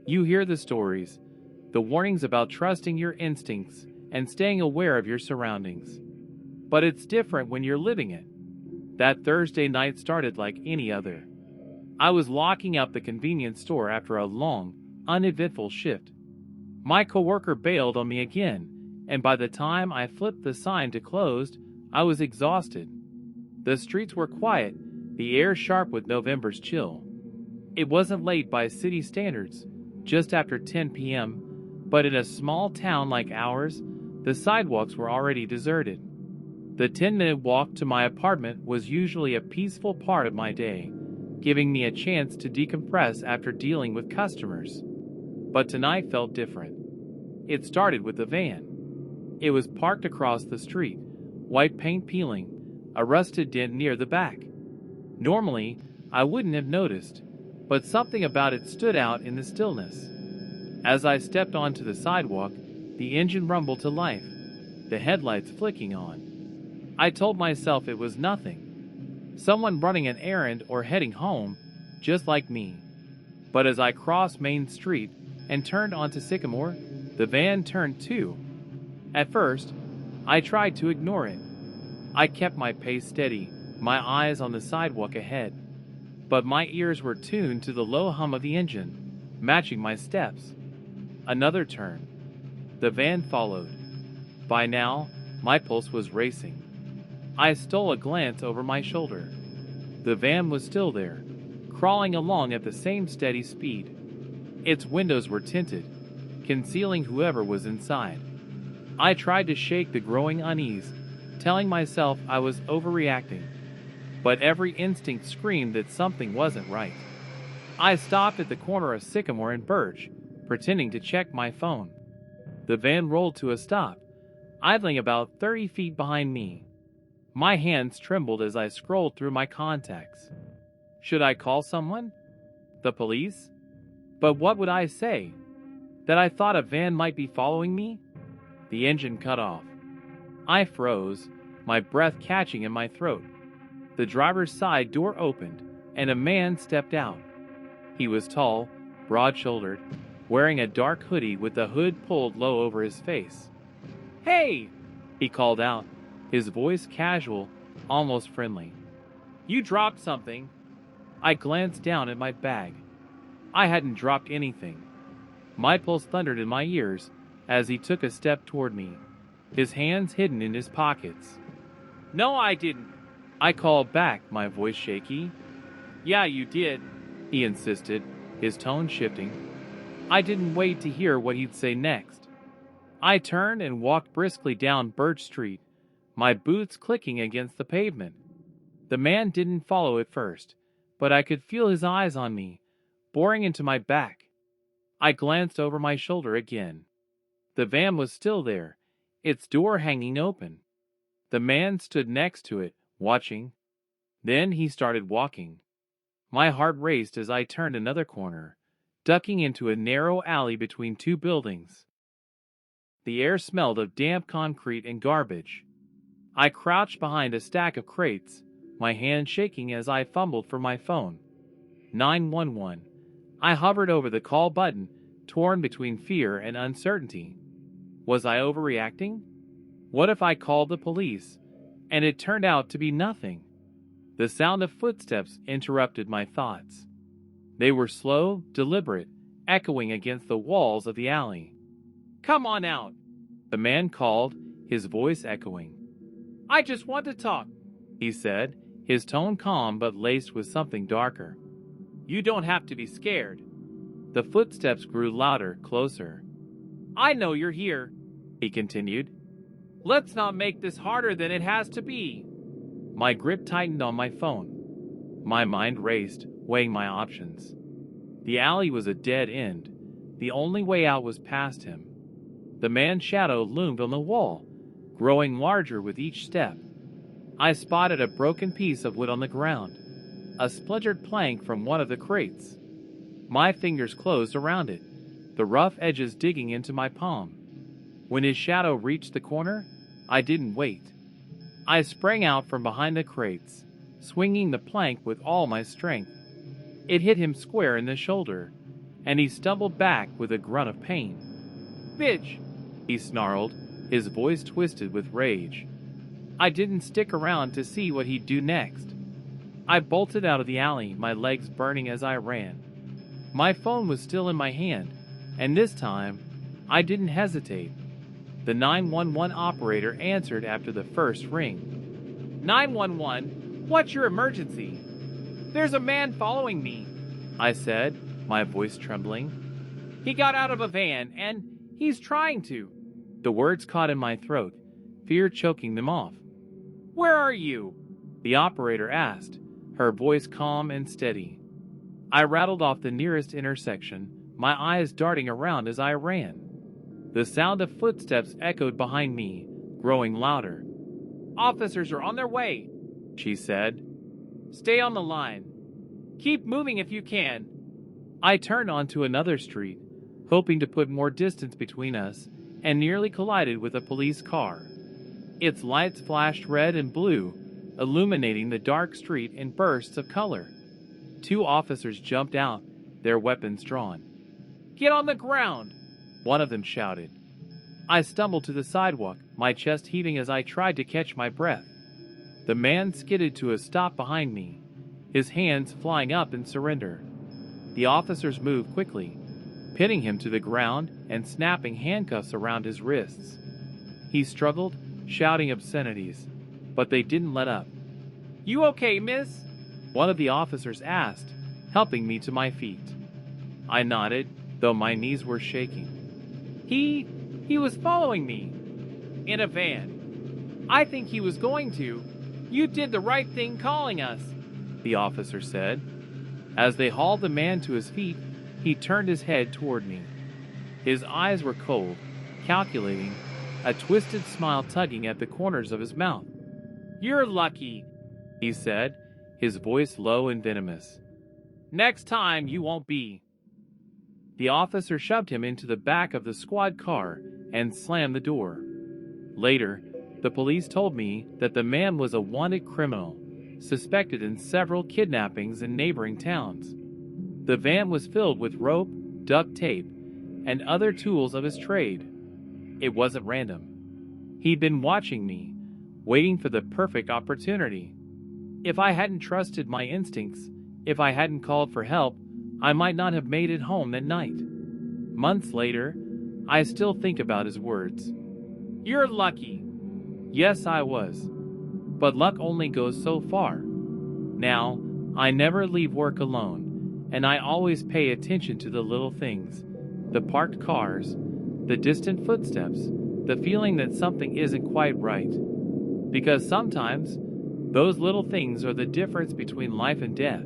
You hear the stories, the warnings about trusting your instincts and staying aware of your surroundings. But it's different when you're living it. That Thursday night started like any other. I was locking up the convenience store after a long, uneventful shift. My coworker bailed on me again, and by the time I flipped the sign to closed, I was exhausted. The streets were quiet, the air sharp with November's chill. It wasn't late by city standards, just after 10 p.m., but in a small town like ours, the sidewalks were already deserted. The 10-minute walk to my apartment was usually a peaceful part of my day, giving me a chance to decompress after dealing with customers. But tonight felt different. It started with the van. It was parked across the street, white paint peeling, a rusted dent near the back. Normally, I wouldn't have noticed, but something about it stood out in the stillness. As I stepped onto the sidewalk, the engine rumbled to life, the headlights flicking on. I told myself it was nothing. Someone running an errand or heading home, just like me. But as I crossed Main Street and turned onto Sycamore, the van turned too. At first, I tried to ignore it. I kept my pace steady, my eyes on the sidewalk ahead. But my ears were tuned to the low hum of the engine, matching my steps. Another turn. The van followed. By now, my pulse was racing. I stole a glance over my shoulder. The van was still there, crawling along at the same steady speed. Its windows were tinted, concealing whoever was inside. I tried to shake the growing unease, telling myself I was overreacting. But every instinct screamed that something wasn't right. I stopped at the corner of Sycamore and Birch, pretending to check my phone. The van rolled to a stop, idling about 30 feet behind me. My hands trembled as I scrolled through my contacts. Should I call someone? The police? But what would I say? That I thought a van might be following me? The engine cut off. I froze, my breath catching in my throat. The driver's side door opened, and a man stepped out. He was tall, broad-shouldered, wearing a dark hoodie with the hood pulled low over his face. "Hey!" he called out, his voice casual, almost friendly. "You dropped something." I glanced down at my bag. I hadn't dropped anything. My pulse thundered in my ears as he took a step toward me, his hands hidden in his pockets. "No, I didn't," I called back, my voice shaky. "Yeah, you did," he insisted, his tone shifting. I didn't wait to hear what he'd say next. I turned and walked briskly down Birch Street, my boots clicking against the pavement. The man didn't follow at first, but I could feel his eyes on me, boring into my back. I glanced over my shoulder again. The van was still there, its door hanging open. The man stood next to it, watching. Then he started walking. My heart raced as I turned another corner, ducking into a narrow alley between two buildings. The air smelled of damp concrete and garbage. I crouched behind a stack of crates, my hand shaking as I fumbled for my phone. 911. I hovered over the call button, torn between fear and uncertainty. Was I overreacting? What if I called the police, and it turned out to be nothing? The sound of footsteps interrupted my thoughts. They were slow, deliberate, echoing against the walls of the alley. "Come on out," the man called, his voice echoing. "I just want to talk," he said, his tone calm but laced with something darker. "You don't have to be scared." The footsteps grew louder, closer. "I know you're here," he continued. "Let's not make this harder than it has to be." My grip tightened on my phone. My mind raced, weighing my options. The alley was a dead end. The only way out was past him. The man's shadow loomed on the wall, growing larger with each step. I spotted a broken piece of wood on the ground, a splintered plank from one of the crates. My fingers closed around it, the rough edges digging into my palm. When his shadow reached the corner, I didn't wait. I sprang out from behind the crates, swinging the plank with all my strength. It hit him square in the shoulder, and he stumbled back with a grunt of pain. "Bitch!" he snarled, his voice twisted with rage. I didn't stick around to see what he'd do next. I bolted out of the alley, my legs burning as I ran. My phone was still in my hand, and this time, I didn't hesitate. The 911 operator answered after the first ring. "911, what's your emergency?" "There's a man following me," I said, my voice trembling. "He got out of a van, and he's trying to." The words caught in my throat, fear choking them off. "Where are you?" the operator asked, her voice calm and steady. I rattled off the nearest intersection, my eyes darting around as I ran. The sound of footsteps echoed behind me, growing louder. "Officers are on their way," she said. "Stay on the line. Keep moving if you can." I turned onto another street, hoping to put more distance between us, and nearly collided with a police car. Its lights flashed red and blue, illuminating the dark street in bursts of color. 2 officers jumped out, their weapons drawn. "Get on the ground!" one of them shouted. I stumbled to the sidewalk, my chest heaving as I tried to catch my breath. The man skidded to a stop behind me, his hands flying up in surrender. The officers moved quickly, pinning him to the ground and snapping handcuffs around his wrists. He struggled, shouting obscenities, but they didn't let up. "You okay, miss?" one of the officers asked, helping me to my feet. I nodded, though my knees were shaking. He was following me. In a van. I think he was going to. You did the right thing calling us," the officer said. As they hauled the man to his feet, he turned his head toward me. His eyes were cold, calculating, a twisted smile tugging at the corners of his mouth. "You're lucky," he said, his voice low and venomous. "Next time you won't be." The officer shoved him into the back of the squad car and slammed the door. Later, the police told me that the man was a wanted criminal, suspected in several kidnappings in neighboring towns. The van was filled with rope, duct tape, and other tools of his trade. It wasn't random. He'd been watching me, waiting for the perfect opportunity. If I hadn't trusted my instincts, if I hadn't called for help, I might not have made it home that night. Months later, I still think about his words. "You're lucky." Yes, I was. But luck only goes so far. Now, I never leave work alone, and I always pay attention to the little things. The parked cars, the distant footsteps, the feeling that something isn't quite right. Because sometimes, those little things are the difference between life and death.